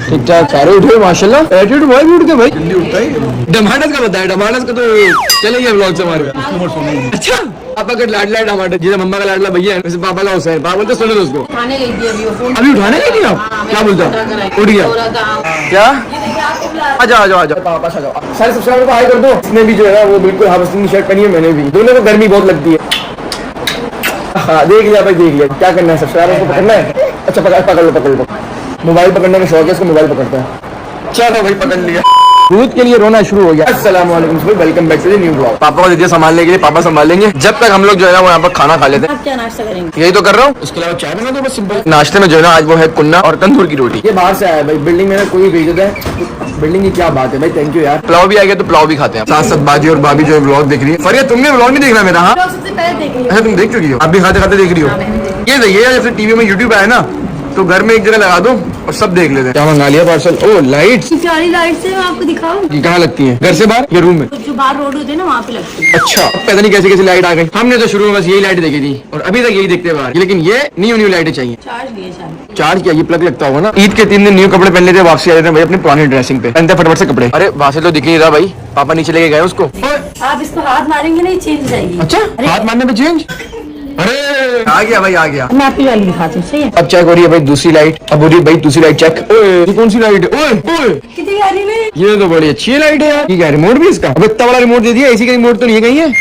ठीक ठाक सारे उठे माशाल्लाह। एटीट्यूड बॉय भी उठ गए भाई, जल्दी उठता है। टमाटर का बताया, टमाटर का तो चलेंगे ब्लॉग से हमारे। अच्छा पापा का लाडला टमाटर, जैसे मम्मा का लाडला भैया है वैसे पापा का हुसैन। पापा बोलते सुनो दोस्तों अभी उठाने गई थी आप, क्या बोलता उठ गया क्या? आ जाओ आ जाओ आ जाओ पापा आ जाओ। सारे सब्सक्राइबर को हाई कर दो। इसने भी जो है वो बिल्कुल हाफिज की शर्ट पहनी है, मैंने भी। दोनों को गर्मी बहुत लगती है। हाँ देख लिया भाई देख लिया। क्या करना है सब्सक्राइबर को पकड़ना है। अच्छा पकड़ लो। मोबाइल पकड़ने में शौक है इसको, मोबाइल पकड़ता है। चलो भाई पकड़ लिया। दूध के लिए रोना शुरू हो गया। अस्सलाम वालेकुम, welcome back to the new blog. पापा को दे दिया संभालने के लिए, पापा संभालेंगे जब तक हम लोग जो है ना वो यहाँ पर खाना खा लेते हैं। आप क्या नाश्ता करेंगे? यही तो कर रहा हूँ, इसके अलावा चाय बना दो बस सिंपल। नाश्ते में जो है ना आज वो है कुन्ना और तंदूर की रोटी। ये बाहर से आया भाई, बिल्डिंग में कोई भेज देता है। बिल्डिंग की क्या बात है भाई, थैंक यू यार। पुलाव भी आ गया तो पुलाव भी खाते हैं। साथ साथ बाजी और भाभी जो है ब्लॉग देख रही है। फरिया तुमने ब्लॉग नहीं देखना मेरा? हाँ सबसे पहले देख लिया। अच्छा तुम देख चुकी हो, आप भी खाते खाते देख रही हो। ये देखिए जैसे टीवी में यूट्यूब आया ना तो घर में एक जगह लगा दो और सब देख लेते हैं। क्या मंगा लिया पार्सल? ओ लाइट, प्यारी लाइट से मैं आपको दिखाऊं। ये कहाँ लगती है? घर से बाहर या रूम में? जो बाहर रोड होते हैं ना वहाँ पे लगती है। अच्छा पता नहीं कैसे कैसे लाइट आ गई। हमने तो शुरू में बस यही लाइट देखी थी और अभी तक यही देखते बाहर, लेकिन ये न्यू लाइटें चाहिए। चार्ज लिए शायद। चार्ज किया, ये प्लग लगता होगा ना। ईद के 3 दिन न्यू कपड़े पहन लेते, वापसी आ जाते हैं भाई अपनी पुरानी ड्रेसिंग पे। पहनते फटाफट से कपड़े। अरे वहाँ से तो दिख नहीं रहा भाई, पापा नीचे लेके गए उसको। आप इसको हाथ मारेंगे नहीं चेंज जाएगी। अच्छा हाथ मारने पे चेंज? अरे आ गया भाई आ गया। मैं आपकी वाली दिखाती हूँ, सही है। अब चेक हो रही है भाई दूसरी लाइट। अब हो रही है भाई दूसरी लाइट चेक। ये कौन सी लाइट है? ओए कितनी प्यारी में। ये तो बड़ी अच्छी लाइट है यार। ये क्या रिमोट भी इसका? अब इतना बड़ा रिमोट दे दिया, इसी का रिमोट तो नहीं है कहीं है?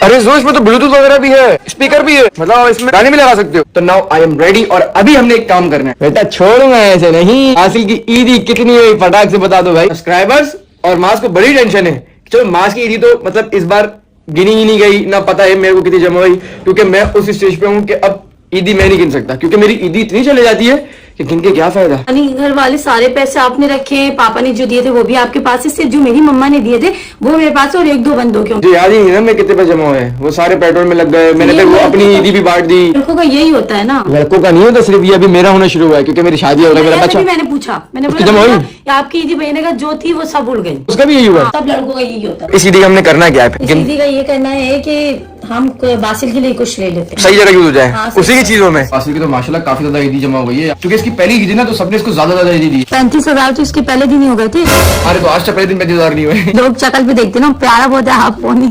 अरे जो इसमें तो ब्लूटूथ वगैरह भी है, स्पीकर भी है, मतलब इसमें गाने भी लगा सकते हो। तो नाउ आई एम रेडी और अभी हमने एक काम करना है। बेटा छोड़ूंगा ऐसे नहीं। हासिल की ईदी कितनी हुई फटाक से बता दो भाई। सब्सक्राइबर्स और मास को बड़ी टेंशन है। चलो मास की ईदी तो मतलब इस बार गिनी ही नहीं गई ना, पता है मेरे को कितनी जमा हुई, क्योंकि मैं उस स्टेज पे हूँ कि अब ईदी मैं नहीं गिन सकता, क्योंकि मेरी ईदी इतनी चले जाती है कि गिन के क्या फायदा। घर वाले सारे पैसे आपने रखे, पापा ने जो दिए थे वो भी आपके पास है, सिर्फ जो मेरी मम्मा ने दिए थे वो मेरे पास है और 1-2 बंदों के। मुझे याद ही नहीं ना मैं कितने पैसे जमा हुए, वो सारे पेट्रोल में लग गए। मैंने तो अपनी ईदी भी बांट दी। लड़कों का यही होता है ना। लड़कों का नहीं होता सिर्फ, ये अभी मेरा होना शुरू हुआ है क्योंकि मेरी शादी हो गई। मेरा बच्चा मैंने पूछा, मैंने जमा बोला हुई? आपकी ईदी बहने का जो थी वो सब उड़ गई। उसका भी यही हुआ? सब लड़कों का यही होता है। इस ईदी का हमने करना क्या है? इस ईदी का ये करना है कि हम बासिल के लिए कुछ ले लेते हैं, सही जगह यूज हो जाए। हाँ, उसी की चीजों में। बासिल की तो माशाल्लाह काफी ज्यादा ईदी जमा हो गई है, क्योंकि इसकी पहली ईदी ना तो सबने इसको ज्यादा ईदी दी। 35,000 तो इसके पहले दिन ही हो गए थे। अरे तो आज से पहले दिन 35,000 नहीं हुए। लोग शक्ल पे देखते ना प्यारा बहुत है, आप पोनी।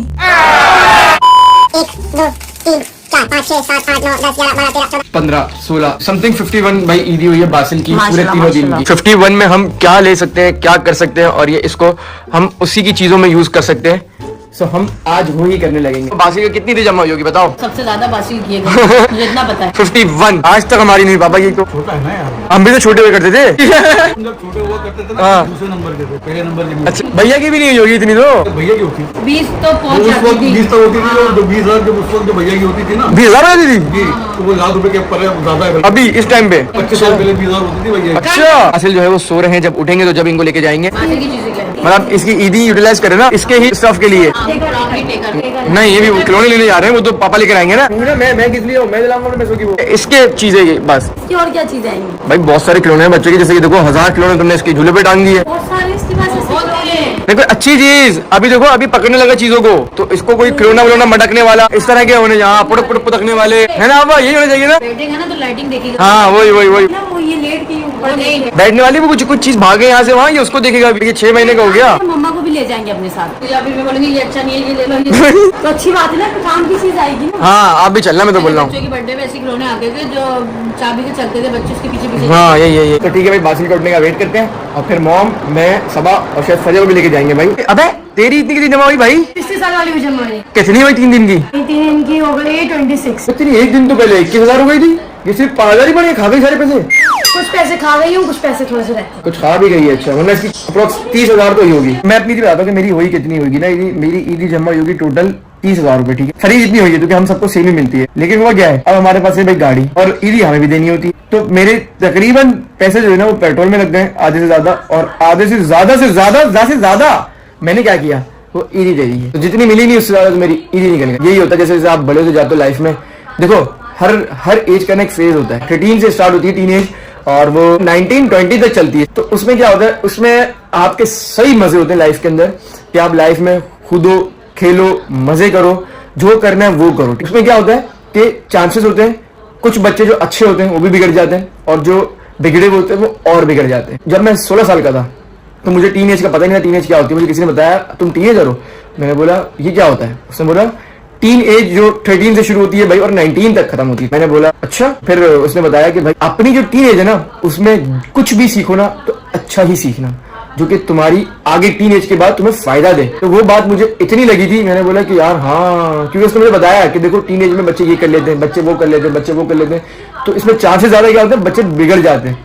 1 2 3 4 5 6 7 8 9 10 11 12 13 14 15 16 समथिंग 51 भाई ईदी हुई है बासिल की पूरे माशाल्लाह, तीनों दिन की। 51 में हम क्या ले सकते हैं, क्या कर सकते हैं, और ये इसको हम उसी की चीजों में यूज कर सकते हैं। सो हम आज वो ही करने लगेंगे। बासिल की कितनी ईदी जमा हुई होगी बताओ? सबसे ज्यादा बासिल किए गए मुझे इतना पता है। 51 आज तक हमारी नहीं पापा, ये तो छोटा है ना यार। हम भी तो छोटे हुए करते थे। हम जब छोटे हुआ करते थे ना हाँ। दूसरे नंबर के थे, पहले नंबर की अच्छा भैया की भी नहीं होगी इतनी तो? भैया की होती 20 तो पहुंच उस वक्त जाती थी। 20 तक होती थी, और जो 20,000 जब उस वक्त जो भैया की होती थी ना 20,000 आती थी जी, तो वो ₹1,00,000 के पर ज्यादा है। अभी इस टाइम पे? 25 साल पहले 20,000 होती थी भैया की। अच्छा असल जो है वो सो रहे हैं, जब उठेंगे तो जब इनको लेके जाएंगे। बासिल की चीजें क्या है? मतलब इसकी ईदी यूटिलाइज करें ना इसके ही स्टफ के लिए। नहीं ये भी खिलौने लेने जा रहे हैं, वो तो पापा लेकर आएंगे ना। मैं किस लिए मैं दिलाऊंगा वो इसके चीजें ये बस। इसकी और क्या चीजें आएंगी? भाई बहुत सारे खिलौने हैं बच्चों के, जैसे कि देखो 1000 खिलौने तुमने इसके झूले पे टांग दिए। बहुत सारे इसके पास देखो अच्छी चीज, अभी देखो अभी पकड़ने लगा चीजों को, तो इसको कोई खिलौना विलौना मटकने वाला इस तरह के होने, यहाँ पुटक पुटक पुटकने वाले है ना। अब यही होना चाहिए ना। बैठेगा ना तो लाइटिंग देखेगा। हाँ वही ना वो ये लेट के ऊपर नहीं बैठने वाली भी कुछ चीज भागे यहाँ से वहाँ, ये उसको देखेगा। ये 6 महीने का हो गया। मम्मा को भी ले जाएंगे अपने साथ, या फिर मैं बोलूंगी ये अच्छा नहीं है ये ले लो। तो अच्छी बात है ना, काम की चीज आएगी ना। हाँ आप भी चलना, मैं तो बोल रहा हूँ। बच्चों की बर्थडे में ऐसे खिलौने आते थे जो चाबी के चलते थे, बच्चे उसके पीछे पीछे। हाँ यही तो ठीक है भाई, बासिल के उठने का वेट करते हैं और फिर मॉम मैं सबा और शायद फजल को भी लेके जाएंगे भाई। अबे तेरी इतनी कितनी जमा हुई भाई? 30 साल वाली भी जमा हुई। कितनी हुई 3 दिन की? 3 दिन की हो गई 26। तेरी एक दिन तो पहले 21,000 हो गई थी, ये सिर्फ 5,000 ही पड़े, खा गई सारे पैसे। कुछ पैसे खा गई हूँ, कुछ पैसे थोड़े से रहते। कुछ खा भी गई है। अच्छा वरना इसकी अप्रोक्स 30,000 तो ही होगी। मैं अपनी बताता हूँ कि मेरी हुई कितनी होगी ना। मेरी ईदी जमा होगी टोटल 30,000 रुपए। ठीक है खरीद इतनी हुई है क्योंकि हम सबको सेम ही मिलती है, लेकिन वो क्या है अब हमारे पास है भाई गाड़ी और ईदी हमें भी देनी होती है। तो मेरे तकरीबन पैसे जो है ना वो पेट्रोल में लग गए आधे से ज्यादा, और आधे से ज्यादा मैंने क्या किया वो ईदी दे दी है। तो जितनी मिली नहीं उससे ज्यादा तो मेरी ईदी निकल गई। यही होता है जैसे आप बड़े हो जाते हो लाइफ में। देखो हर एज का ना एक फेज होता है। 13 से स्टार्ट होती है टीन एज और वो 19-20 तक चलती है। तो उसमें क्या होता है, उसमें आपके सही मजे होते हैं लाइफ के अंदर कि आप लाइफ में कूदो खेलो मजे करो, जो करना है वो करो। उसमें क्या होता है कि चांसेस होते हैं कुछ बच्चे जो अच्छे होते हैं वो भी बिगड़ जाते हैं, और जो बिगड़े होते हैं वो और बिगड़ जाते हैं। जब मैं 16 साल का था तो मुझे टीन एज का पता नहीं था, टीन एज क्या होती है। मुझे किसी ने बताया तुम टीनेजर हो, मैंने बोला ये क्या होता है। उसने बोला टीन एज जो 13 से शुरू होती है भाई और 19 तक खत्म होती है। मैंने बोला अच्छा। फिर उसने बताया कि भाई अपनी जो टीन एज है ना उसमें कुछ भी सीखो ना तो अच्छा ही सीखना, जो कि तुम्हारी आगे टीन एज के बाद तुम्हें फायदा दे। तो वो बात मुझे इतनी लगी थी, मैंने बोला कि यार हाँ, क्योंकि उसने मुझे बताया कि देखो टीन एज में बच्चे ये कर लेते हैं, बच्चे वो कर लेते हैं, बच्चे वो कर लेते हैं, तो इसमें चांसेस ज्यादा क्या होते हैं बच्चे बिगड़ जाते हैं।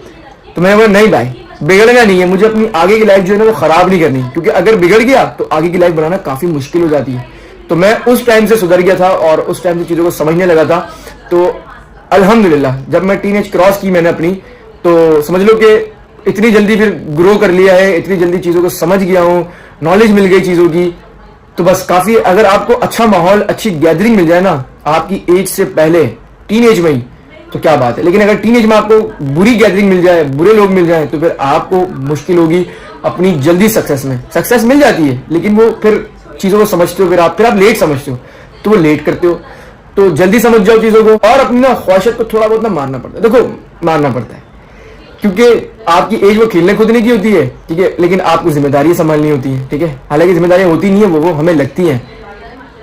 तो मैंने बोला नहीं भाई बिगड़ना नहीं है, मुझे अपनी आगे की लाइफ जो है ना वो खराब नहीं करनी, क्योंकि अगर बिगड़ गया तो आगे की लाइफ बनाना काफी मुश्किल हो जाती है। तो मैं उस टाइम से सुधर गया था और उस टाइम से चीजों को समझने लगा था। तो अल्हम्दुलिल्लाह जब मैं टीनेज क्रॉस की मैंने अपनी, तो समझ लो कि इतनी जल्दी फिर ग्रो कर लिया है, इतनी जल्दी चीजों को समझ गया हूँ, नॉलेज मिल गई चीजों की। तो बस काफी, अगर आपको अच्छा माहौल अच्छी गैदरिंग मिल जाए ना आपकी एज से पहले टीन एज में ही, तो क्या बात है। लेकिन अगर टीन एज में आपको बुरी गैदरिंग मिल जाए, बुरे लोग मिल जाए, तो फिर आपको मुश्किल होगी अपनी जल्दी सक्सेस में। सक्सेस मिल जाती है लेकिन वो फिर चीजों को समझते हो, फिर आप लेट समझते हो तो वो लेट करते हो। तो जल्दी समझ जाओ चीजों को और अपनी ना ख्वाहिशत को थोड़ा बहुत ना मारना पड़ता है। देखो मारना पड़ता है क्योंकि आपकी एज वो खेलने कूदने की होती है, ठीक है, लेकिन आपको जिम्मेदारियां संभालनी होती है, ठीक है। हालांकि जिम्मेदारियां होती नहीं है, वो हमें लगती हैं,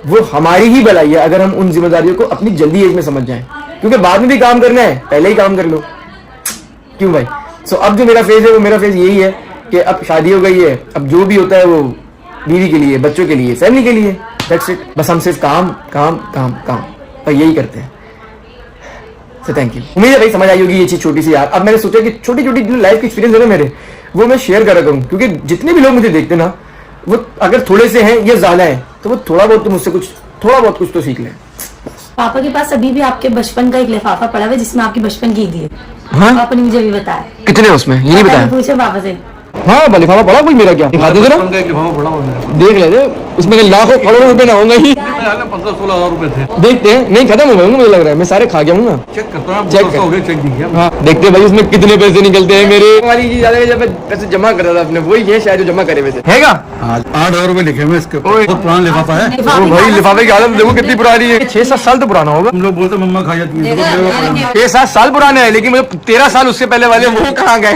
वो हमारी ही भलाई है अगर हम उन जिम्मेदारियों को अपनी जल्दी एज में समझ जाएं, क्योंकि बाद में भी काम करना है, पहले ही काम कर लो। क्यों भाई। सो अब जो मेरा फेज है वो मेरा फेज यही है कि अब शादी हो गई है, अब जो भी होता है वो बीवी के लिए, बच्चों के लिए, फैमिली के लिए, दैट्स इट। बस हम सिर्फ काम काम काम काम और यही करते हैं। So thank you. उम्मीद है भाई समझ आई होगी ये चीज छोटी सी यार। अब मैंने सोचा कि छोटी छोटी जो लाइफ के एक्सपीरियंस है ना मेरे, वो मैं शेयर करा करूँ, क्योंकि जितने भी लोग मुझे देखते ना वो अगर थोड़े से हैं या ज्यादा है तो वो थोड़ा बहुत तो मुझसे थोड़ा बहुत कुछ तो सीख लें। पापा के पास अभी भी आपके बचपन का एक लिफाफा पड़ा हुआ है जिसमें आपकी बचपन की ईदी है। हाँ? पापा ने मुझे अभी बताया। कितने उसमें ये नहीं बताया? पूछे पापा से। हाँ लिफाफा पड़ा कोई मेरा क्या दिखा दे जरा, उनका एक लिफाफा पड़ा हुआ है। देख लेते उसमें लाखों करोड़ों रुपए ना होंगे ही। 15-16 हजार रुपए थे। देखते हैं, नहीं खत्म हो गए मुझे लग रहा है, मैं सारे खा गया हूँ ना। चेक करता हूँ, चेक हो गया, चेक दीजिए। हाँ देखते हैं भाई उसमें कितने पैसे निकलते हैं मेरे। हमारी चीज ज्यादा जब पैसे जमा करता था अपने, वही है शायद जो जमा करे वैसे हैगा। 8,000 रुपए लिखे हुए इसके ऊपर। बहुत पुराना लिफाफा है। ओ भाई लिफाफे की हालत देखो कितनी पुरानी है, 6-7 साल तो पुराना होगा। हम लोग बोलते मम्मा खा जाती है। 6-7 साल पुराने हैं, लेकिन मुझे 13 साल उससे पहले वाले वो कहाँ गए,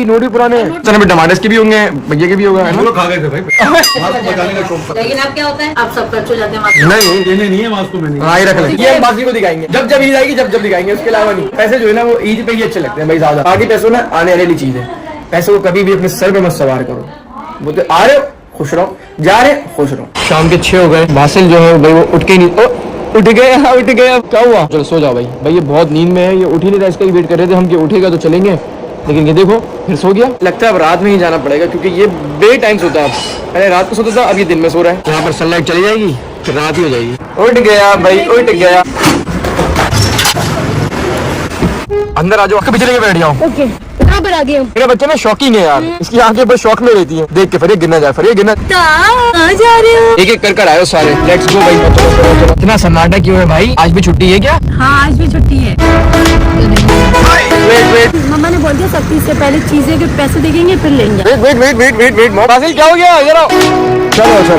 नोट पुराने हैं। चलो टमाटर के भी होंगे, भैया के भी होगा, है ना? खा गए थे भाई। बचाने का शौक था। लेकिन अब क्या होता है, आप सब खर्च हो जाते हैं। नहीं देने नहीं है मास्को में, नहीं। हाँ ये रख लें, ये बाकी को दिखाएंगे जब जब ईद आएगी, जब दिखाएंगे, उसके अलावा नहीं। पैसे जो है ना वो ईद पे ही अच्छे लगते हैं भाई ज्यादा। बाकी पैसों ना आने वाली चीज है, पैसों को कभी भी अपने सर पे मत सवार करो। वो तो आ रहे हो खुश रहो, जा रहे खुश रहो। शाम के 6 हो गए, बासिल जो है भाई वो उठ के नहीं, उठ गए। अब क्या हुआ, चलो सो जाओ भाई ये बहुत नींद में है, ये उठ ही नहीं था, इसका ही वेट कर रहे थे हम कि उठेगा तो चलेंगे, लेकिन ये देखो फिर सो गया। लगता है अब रात में ही जाना पड़ेगा क्योंकि ये बे टाइम सोता है। पहले रात को सोता था, अब ये दिन में सो रहा है। यहाँ पर सनलाइट चली जाएगी फिर रात ही हो जाएगी। उठ गया भाई, उठ गया। अंदर आ जाओ, आपके पीछे लेके बैठ जाओ। ओके कहाँ पर आ गए हो? मेरा बच्चा ना शौकीन है यार, इसकी आंखें बस शौक में रहती हैं, देख के फिर ये गिरना जाए, फिर ये गिरना। कहाँ जा रहे हो? एक एक कर आयो सारे। लेट्स गो भाई, चलो। इतना सन्नाटा क्यों है भाई, आज भी छुट्टी है क्या? हाँ आज भी छुट्टी है। वेट मम्मा ने बोल दिया सख्ती से पहले चीजें के पैसे देंगे फिर लेंगे। वेट बासिल क्या हो गया, जरा चलो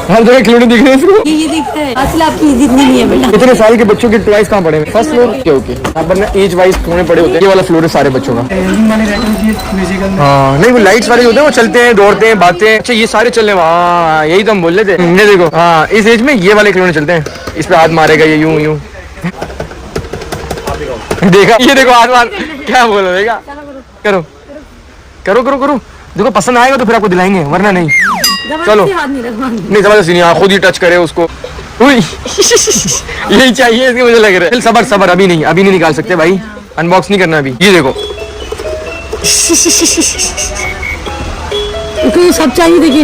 हर जगह खिलौने दिख रहे हैं इसको। ये दिख रहा है, असल आपकी इज्जत नहीं है बेटा। इतने साल के बच्चों के टॉयज कहाँ पड़े हैं? First floor okay. यहाँ पर ना एज वाइज खिलौने पड़े होते हैं, ये वाला फ्लोर है सारे बच्चों का। हाँ नहीं वो लाइट्स वाले होते हैं, वो चलते हैं, दौड़ते हैं, भागते हैं। अच्छा ये सारे चल रहे हैं, हाँ यही तो हम बोल रहे थे। ये देखो, हाँ इस एज में ये वाले खिलौने चलते हैं, इस पे हाथ मारेगा ये यूं देखा, ये देखो हाथ मार, क्या बोल रहे करो। देखो पसंद आएगा तो फिर आपको दिलाएंगे, वरना नहीं। चलो नहीं जबरदस्ती नहीं, खुद ही टच करे उसको। यही चाहिए इसके, मुझे लग रहा है। सबर अभी नहीं निकाल सकते भाई, अनबॉक्स नहीं करना अभी। ये देखो तो सब चाहिए, देखिए।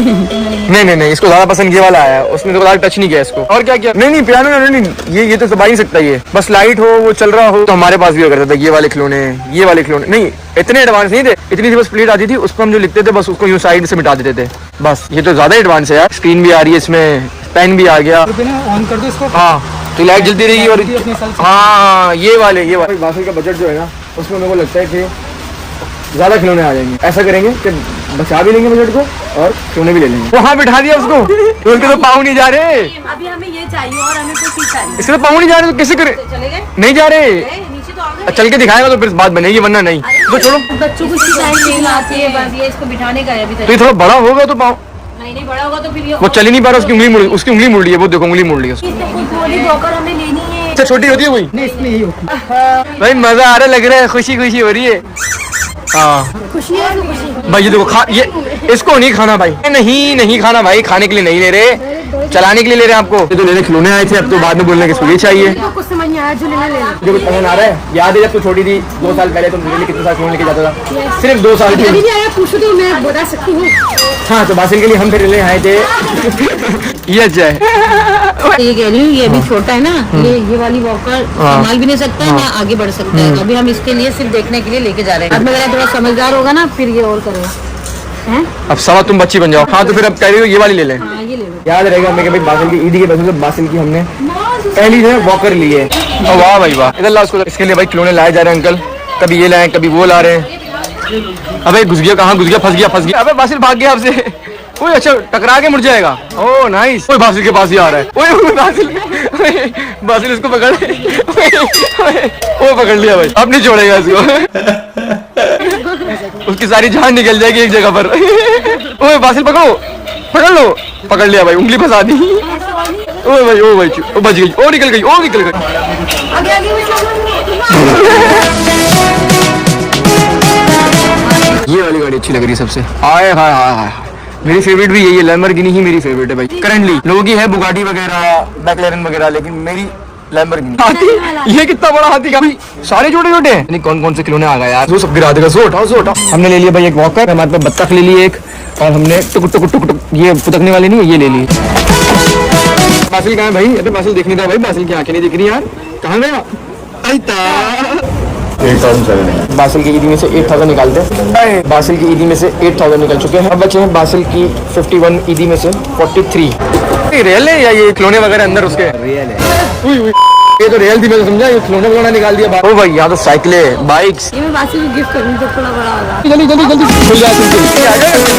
नहीं इसको ज्यादा पसंद ये वाला आया, उसने तो ज्यादा टच नहीं किया इसको। और क्या किया? नहीं पियानो नहीं, ये तो दबा ही सकता है। बस लाइट हो, वो चल रहा हो। तो हमारे पास भी हो करता था ये वाले खिलौने नहीं, इतने एडवांस नहीं थे। इतनी सी बस प्लेट आती थी, उस पर हम जो लिखते थे बस उसको यूं साइड से मिटा देते थे बस। ये तो ज्यादा एडवांस है यार, स्क्रीन भी आ रही है इसमें, पेन भी आ गया। ऑन कर दो इसको। हाँ तो लाइट जलती रहेगी। और हाँ ये वाले बासिल का बजट जो है ना, उसमें मेरे को लगता है कि ज्यादा खिलौने आ जाएंगे। ऐसा करेंगे कि बचा भी लेंगे बजट को और खिलौने भी ले लेंगे। वहाँ बिठा दिया उसको, तो उनके तो पाँव नहीं जा रहे। अभी हमें ये चाहिए और हमें कुछ चाहिए। इसके तो पाँव नहीं जा रहे, तो कैसे करे? चले गए? नहीं जा रहे, नीचे तो आ गए। चल के दिखाएगा तो फिर बात बनेगी, वरना नहीं तो छोड़ो। बच्चों को सिखाई नहीं आती है, बस ये इसको बिठाने का है अभी तो तक। ये थोड़ा बड़ा होगा तो पाओ, नहीं बड़ा होगा तो फिर ये वो चल ही नहीं पा रहा, उसकी उंगली मुड़ रही है, वो देखो उंगली मुड़ रही है उसकी। गोली वॉकर हमें लेनी है। अच्छा छोटी होती है वही? नहीं इसमें यही होती है। भाई मजा आ रहा लग रहा है, खुशी खुशी हो रही है। हाँ खुशी है तो खुशी। भाई ये देखो खा, ये इसको नहीं खाना भाई, नहीं खाना भाई, खाने के लिए नहीं ले रहे, चलाने के लिए ले रहे हैं आपको। ये तो लेने खिलौने आए थे, अब तो बाद में बोलने के इसको ये चाहिए। कुछ समझ नहीं आया, जो लेना लेना। जो कुछ पसंद आ रहा है, याद है जब तू छोटी थी 2 साल पहले, तुम मेरे लिए कितने साल खिलौने लेके जाता था? सिर्फ 2 साल की। नहीं आया, पूछो तो मैं बता सकती हूँ। हाँ तो बासिल के लिए हम फिर ले आए थे। ये अच्छा है। ये कह रही हूँ, ये अभी छोटा है ना, ये वाली वॉकर संभाल भी नहीं सकता है ना आगे बढ़ सकता है, तो अभी हम इसके लिए सिर्फ देखने के लिए लेके जा रहे हैं। अब मेरा थोड़ा समझदार होगा ना, फिर ये और करेगा। अब सवा तुम बच्ची बन जाओ। हाँ तो फिर अब कह रही हो ये वाली ले लें। हाँ ये ले लो। याद रहेगा हमें कि भाई बासिल की ईदी के पैसे से बासिल की हमने पहली जो है वॉकर ली है। वाह भाई वाह, इधर ला उसको। इसके लिए भाई खिलौने लाए जा रहे हैं अंकल, कभी ये लाए कभी वो ला रहे हैं। अबे घुस गया, कहाँ घुस गया, फंस गया। अबे बासिल भाग गया आपसे। ओए अच्छा टकरा के मुड़ जाएगा। Oh nice. ओए बासिल के पास ही आ रहा है। ओए बासिल इसको पकड़। ओए पकड़ लिया भाई, अब नहीं छोड़ेगा इसको। उसकी सारी जान निकल जाएगी एक जगह पर। ओए बासिल पकड़ लो, पकड़ लिया भाई, उंगली फंसा दी। ओ भाई ओ बच गई, ओ निकल गई। ये वाली गाड़ी अच्छी लग रही है सबसे। हाय हाय हाय हाय, मेरी फेवरेट भी यही है, लैम्बोर्गिनी ही मेरी फेवरेट है भाई करंटली। लोगों की है बुगाटी वगैरह, मैक्लेरन वगैरह, लेकिन मेरी लैम्बोर्गिनी। हाथी, ये कितना बड़ा हाथी का भाई, सारे छोटे छोटे हैं। नहीं कौन कौन से खिलौने आ गए यार, वो सब गिरा देगा। सो उठाओ। हमने ले लिया भाई एक वॉकर, हमारे पास बत्तख ले ली एक, और हमने टुक टुक ये पुतकने वाले नहीं है, ये ले ली। बासिल कहाँ है भाई? अरे बासिल दिख नहीं रहा भाई, बासिल की आंखें नहीं दिख रही यार, कहाँ गया? बासिल की ईदी में से 8000 निकालते हैं। बासिल की ईदी में से 8000 निकल चुके हैं, अब बचे हैं बासिल की 51 ईदी में से 43। रियल है या ये खिलौने वगैरह अंदर उसके? रियल है। ये तो रियल थी, मैं तो समझा ये खिलौना निकाल दिया। ओ भाई यहाँ तो साइकिलें, बाइक्स। ये मैं बासिल को गिफ्ट करूँ तो थोड़ा बड़ा होगा। जल्दी खुल जाए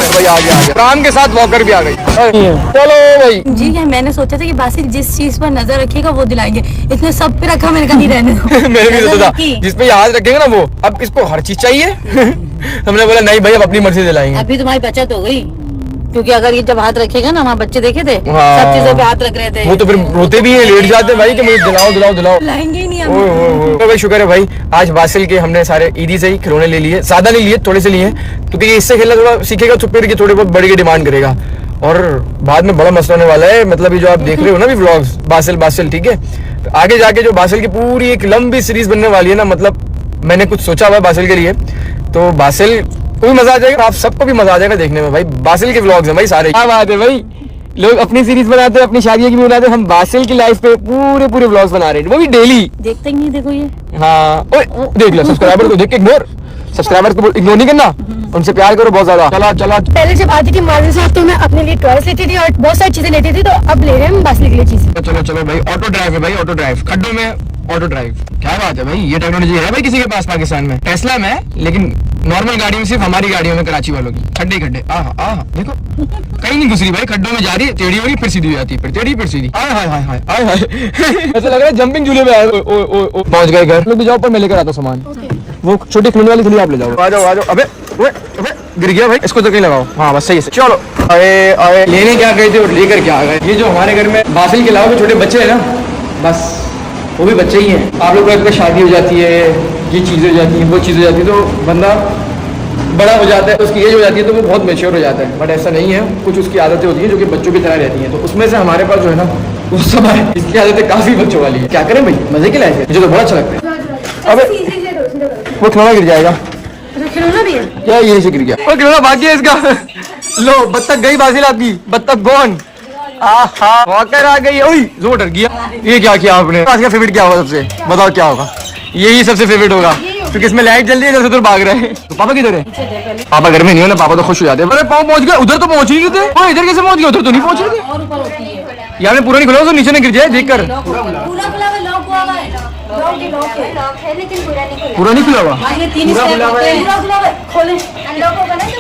भाई, आ गया काम के साथ वॉकर भी आ गई। चलो भाई जी क्या, मैंने सोचा था कि बासिल जिस चीज पर नजर रखेगा वो दिलाएंगे, इसने सब पे रखा, मैंने कहा नहीं रहने दो। मैंने भी सोचा था जिस पे याद रखेंगे ना वो, अब इसको हर चीज चाहिए। हमने बोला नहीं भाई अब अपनी मर्जी दिलाएंगे। अभी तुम्हारी बचत हो गई, क्योंकि अगर ये जब हाथ रखेगा ना, हमारे बच्चे देखे थे हाँ। सब चीजों पे हाथ रख रहे थे, वो तो फिर रोते भी हैं, लेट जाते हैं भाई कि मुझे दिलाओ। लाएंगे ही नहीं हम। तो भाई शुक्र है भाई, आज बासिल के हमने सारे ईदी से ही खिलौने ले लिए, ज्यादा नहीं लिए, थोड़े से लिए, क्योंकि इससे खेलना थोड़ा सीखेगा तो फिर थोड़े बहुत बड़ी की डिमांड करेगा, और बाद में बड़ा मसला होने वाला है। मतलब ये जो आप देख रहे हो ना भी व्लॉग्स, बासिल ठीक है, तो आगे जाके जो बासिल की पूरी एक लंबी सीरीज बनने वाली है ना, मतलब मैंने कुछ सोचा हुआ है बासिल के लिए, तो बासिल को भी मजा आ जाएगा, आप सबको भी मजा आ जाएगा देखने में भाई। बासिल के व्लॉग्स हैं भाई सारे। क्या बात है भाई, लोग अपनी सीरीज बनाते हैं, अपनी शादियों की भी बनाते हैं, हम बासिल की लाइफ पे पूरे व्लॉग्स बना रहे हैं, वो भी डेली। देखते ही नहीं, देखो ये। हाँ देख लो, सब्सक्राइबर को देख के इग्नोर, सब्सक्राइबर को इग्नोर नहीं करना, उनसे प्यार करो बहुत ज्यादा। चला पहले जब आती थी मार्जिन साहब तो मैं अपने लिए टॉयज लेती थी और बहुत सारी चीजें लेती थी, तो अब ले रहे हैं हम बासिल के लिए चीजें। चलो भाई, ऑटो ड्राइव है भाई, ऑटो ड्राइव खड्डों में ऑटो ड्राइव, क्या बात है भाई, ये टेक्नोलॉजी है भाई किसी के पास पाकिस्तान में। टेस्ला में है, लेकिन नॉर्मल गाड़ी में सिर्फ हमारी गाड़ियों में, कराची वालों की। खड्डे आहा देखो कहीं नहीं घुस रही भाई, खड्डों में जा रही है, टेढ़ी हो रही फिर सीधी हो जाती है, फिर टेढ़ी फिर सीधी। हाय ऐसा लग रहा है जंपिंग झूले में आए। पहुंच गए घर, लोग भी जाओ पर मैं लेकर आता सामान, वो छोटी खिलौने वाली थैली आप ले जाओ। आ जाओ। अबे गिर गया भाई, इसको तो कहीं लगाओ। हाँ बस सही है। चलो आए लेने क्या गए थे और लेकर क्या आ गए। ये जो हमारे घर में बासिल के अलावा छोटे बच्चे हैं ना, बस वो भी बच्चे ही हैं। आप लोगों की शादी हो जाती है, ये चीज़ें हो जाती हैं, वो चीज़ हो जाती है, तो बंदा बड़ा हो जाता है, उसकी एज हो जाती है तो वो बहुत मैच्योर हो जाता है। बट ऐसा नहीं है, कुछ उसकी आदतें होती हैं जो कि बच्चों की तरह रहती हैं, तो उसमें से हमारे पास जो है ना वो सब है, इसकी आदतें काफ़ी बच्चों वाली है। क्या करें भाई, मजे के लायक है, मुझे तो बहुत अच्छा लगता है। अबे वो खिलौना गिर जाएगा, खिलौना भी है क्या ये से गिर गया, वो खिलौना भाग गया इसका। लो बत्तख गई बासिल आपकी, बत्तख गॉन। आहा वॉकर आ गई, ओए जो डर गया। ये क्या किया आपने? आज का फेवरेट क्या होगा सबसे, बताओ क्या होगा? यही सबसे फेवरेट होगा, क्योंकि इसमें लाइट जल रही है, इधर से उधर भाग रहे हैं। तो पापा किधर है? पापा घर में नहीं हो ना, पापा तो खुश हो जाते हैं। अरे पापा पहुंच गए, उधर तो पहुंच ही थे, और इधर कैसे पहुंच गए? उधर तो नहीं पहुंच रहे। यार पूरा नहीं खुला, तो नीचे न गिर जाए देख कर। पूरा नहीं खुला हुआ?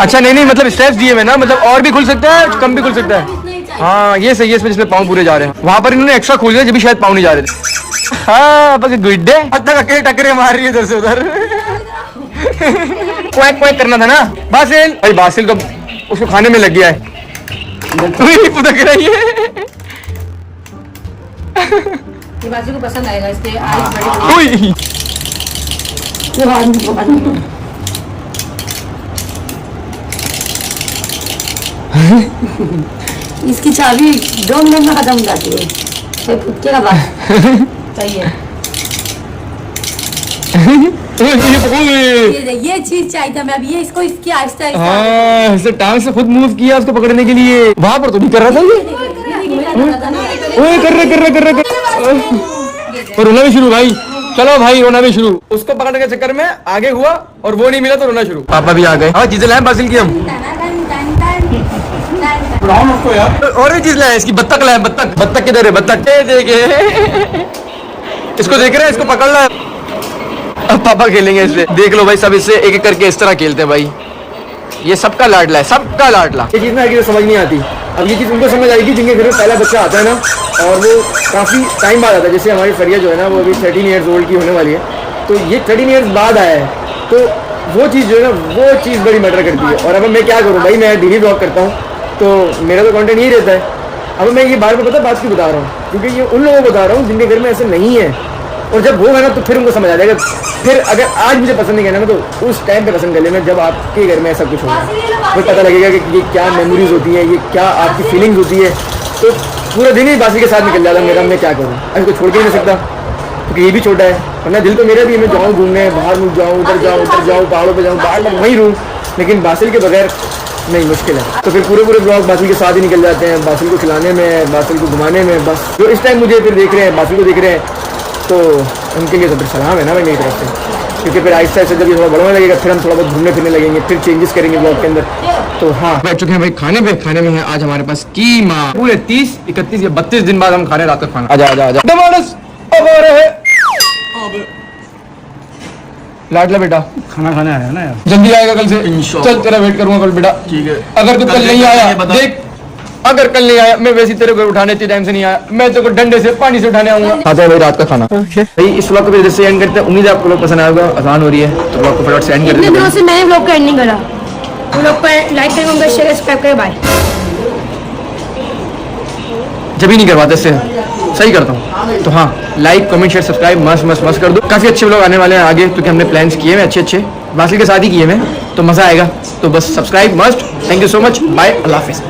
अच्छा नहीं मतलब स्टेप्स दिए हुए ना, मतलब और भी खुल सकता है, कम भी खुल सकता है। हाँ ये सही है, इसमें जिसमें पाँव पूरे जा रहे हैं। वहाँ पर इन्होंने एक्स्ट्रा खोल दिया जब भी शायद पाँव नहीं जा रहे थे। हाँ बाकी गुड्डे अब तक अकेले टकरे मार रही है इधर से उधर। क्वैक क्वैक करना था ना बासिल। भाई बासिल तो उसको खाने में लग गया है। उधर रही है। ये बाजी को पसंद आएगा इसके आइस बड़े। उई। इसकी चाबी डोम में खत्म हो जाती है। तो कुत्ते का बात चाहिए। ये चीज चाहिए था मैं अब ये इसको इसकी आहिस्ता आहिस्ता। हाँ इसे टांग से खुद मूव किया उसको पकड़ने के लिए। वहां पर तो नहीं कर रहा था ये। ओए कर रहे और रोना भी शुरू भाई। चलो भाई रोना भी शुरू। उसको पकड़ने के चक्कर में आगे हुआ और वो नहीं मिला तो रोना शुरू। पापा भी आ गए। हाँ चीजें लाए बासिल की हम। और भी चीज लाए इसकी। बत्तख लाए बत्तख। बत्तख किधर है? बत्तख देखे इसको देख रहे हैं। इसको पकड़ रहा है। अब पापा खेलेंगे इससे। देख लो भाई सब इससे एक एक करके इस तरह खेलते हैं भाई। ये सबका लाडला है सबका लाडला। ये चीज ना आगे समझ नहीं आती। अब ये चीज उनको समझ आएगी जिनके घर में पहला बच्चा आता है ना और वो काफी टाइम बाद आता है। जैसे हमारी फरिया जो है ना वो अभी 13 ईयर्स ओल्ड की होने वाली है तो ये 13 ईयर्स बाद आया है तो वो चीज़ जो है ना वो चीज़ बड़ी मैटर करती है। और अब मैं क्या करूँ भाई मैं डेली ब्लॉग करता हूँ तो मेरा तो कंटेंट यही रहता है। अब मैं ये बार बार पता बात क्यों बता रहा हूँ क्योंकि ये उन लोगों को बता रहा हूँ जिनके घर में ऐसे नहीं है और जब होगा ना तो फिर उनको समझ आ जाएगा। फिर अगर आज मुझे पसंद नहीं करना ना तो उस टाइम पे पसंद कर लेना जब आपके घर में ऐसा कुछ होगा। फिर पता लगेगा कि ये क्या मेमोरीज होती है, ये क्या आपकी फीलिंग्स होती है। तो पूरा दिन ही बासी के साथ निकल जाता मेरा। मैं क्या करूँ अब इसको छोड़ के नहीं सकता क्योंकि ये भी छोटा है वरना दिल तो मेरा भी मैं जाऊँ घूमने बाहर मुझ जाऊँ उधर जाऊँ पहाड़ों पर जाऊँ बाहर वहीं रहूँ लेकिन बासिल के बगैर नहीं मुश्किल है। तो फिर पूरे ब्लॉग बासिल के साथ ही निकल जाते हैं। बासिल को खिलाने में बासिल को घुमाने में बस। जो इस टाइम मुझे फिर देख रहे हैं बासिल को देख रहे हैं तो उनके लिए तो फिर सलाम है ना भाई मेरी तरफ से क्योंकि फिर आहिस्ता आहिस्ता जब ये थोड़ा बढ़ने लगेगा फिर हम थोड़ा बहुत घूमने फिरने लगेंगे फिर चेंजेस करेंगे ब्लॉग के अंदर। तो हाँ बैठ चुके हैं भाई खाने पे। खाने में है आज हमारे पास कीमा। पूरे 30, 31 या 32 दिन बाद हम खा रहे हैं रात का खाना। आजा टमाटर्स अब आ रहे हैं। लाडला बेटा खाना खाने आया ना यार। जल्दी आएगा कल से। चल तेरा वेट करूंगा कल बेटा। ठीक है अगर तू कल नहीं आया देख अगर कल नहीं आया मैं वैसे तेरे को उठाने इतने टाइम से नहीं आया मैं तेरे को डंडे से पानी से उठाने आऊंगा। आता है भाई रात का खाना। भाई इस व्लॉग को फिर जैसे एंड करते हैं। उम्मीद है आपको लोग पसंद आएगा। आसान हो रही है तो व्लॉग को फटाफट से एंड कर इतने देते दिनों से मैंने व्लॉग का एंड नहीं करा। व्लॉग पर लाइक करें शेयर सब्सक्राइब करें बाय। जब ही नहीं करवाते इससे सही करता हूँ। तो हाँ लाइक कमेंट शेयर सब्सक्राइब मस्त कर दो। काफी अच्छे व्लॉग आने वाले हैं आगे क्योंकि हमने प्लान्स किए हैं अच्छे बासिल के साथ ही किए हैं तो मजा आएगा। तो बस subscribe must. Thank you so much bye अल्लाह हाफिज़।